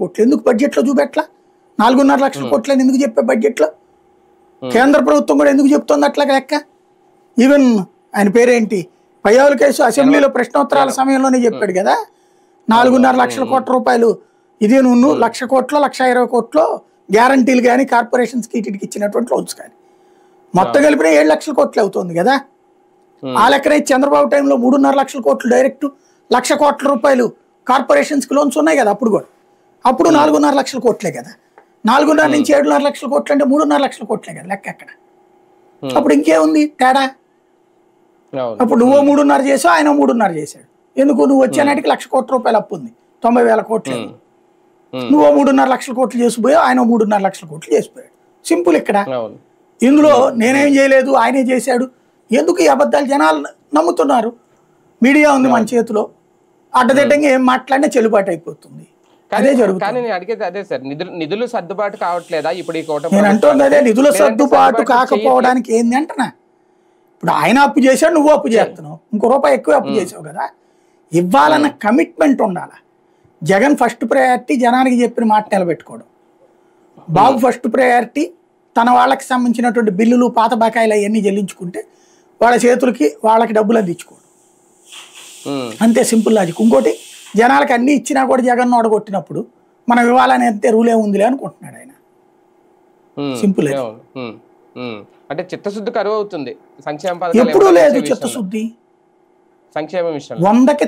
కోట్లు ఎందుకు బడ్జెట్లో చూపెట్లా? 4.5 లక్షల కోట్లని ఎందుకు చెప్పే బడ్జెట్లో? కేంద్ర ప్రభుత్వం కూడా ఎందుకు చెప్తుంది అట్లా లెక్క? ఈవెన్ ఆయన పేరేంటి, పయ్యావుల కేసు అసెంబ్లీలో ప్రశ్నోత్తరాల సమయంలోనే చెప్పాడు కదా, 4.5 లక్షల కోట్ల రూపాయలు ఇది నువ్వు 1,00,000 కోట్లు 1,20,000 కోట్లు గ్యారంటీలు కానీ కార్పొరేషన్స్కి ఇటుకి ఇచ్చినటువంటి లోన్స్ కానీ మొత్తం కలిపిన 7 లక్షల కోట్లు అవుతుంది కదా. ఆ లెక్కన చంద్రబాబు టైంలో 3.5 లక్షల కోట్లు డైరెక్ట్, 1,00,000 కోట్ల రూపాయలు కార్పొరేషన్స్కి లోన్స్ ఉన్నాయి కదా అప్పుడు కూడా. అప్పుడు 4.5 లక్షల కోట్లే కదా. 4.5 నుంచి 7.5 లక్షల కోట్లు అంటే 3.5 లక్షల కోట్లే కదా లెక్క అక్కడ. అప్పుడు ఇంకేముంది తేడా? అప్పుడు నువ్వు 3.5 చేసావు, ఆయన 3.5 చేశాడు. ఎందుకు? నువ్వు వచ్చే నాటికి 1,00,000 కోట్ల రూపాయలు అప్పు ఉంది, 90,000 కోట్లు. నువ్వు 3.5 లక్షల కోట్లు చేసిపోయావు, ఆయన 3.5 లక్షల కోట్లు చేసిపోయాడు. సింపుల్ ఇక్కడ. ఇందులో నేనేం చేయలేదు ఆయనే చేశాడు ఎందుకు? ఈ అబద్ధాలు జనాలు నమ్ముతున్నారు. మీడియా ఉంది మన చేతిలో, అడ్డదిడ్డంగా ఏం మాట్లాడినా చెల్లుబాటు అయిపోతుంది. అదే జరుగుతుంది. కానీ నేను అడిగేది అదే సార్, నిధులు సర్దుబాటు కావట్లేదా ఇప్పుడు ఈ కూటమి? నేను అంటుంది అదే, నిధుల సర్దుబాటు కాకపోవడానికి ఏంది అంటున్నా. ఇప్పుడు ఆయన అప్పు చేశాడు, నువ్వు అప్పు చేస్తున్నావు, ఇంకో రూపాయి ఎక్కువ అప్పు చేసావు కదా. ఇవ్వాలన్న కమిట్మెంట్ ఉండాలి. జగన్ ఫస్ట్ ప్రయారిటీ జనానికి చెప్పిన మాట నిలబెట్టుకోవడం, బాబు ఫస్ట్ ప్రయారిటీ తన వాళ్ళకి సంబంధించినటువంటి బిల్లులు పాత బకాయిలు అవన్నీ చెల్లించుకుంటే వాళ్ళ చేతులకి వాళ్ళకి డబ్బులు అందించుకోవడం, అంతే సింపుల్ లాజిక్. ఇంకోటి, జనాలకు అన్ని ఇచ్చినా కూడా జగన్ ఓడగొట్టినప్పుడు మనం ఇవ్వాలని అంతే రూల్ ఏముందిలే అనుకుంటున్నాడు ఆయన. సింపుల్. అంటే చిత్తశుద్ధి కరువు అవుతుంది సంక్షేమ పథకాలు ఎప్పుడూ లేదు చిత్తశుద్ధి. సంక్షేమ విషయం 100కి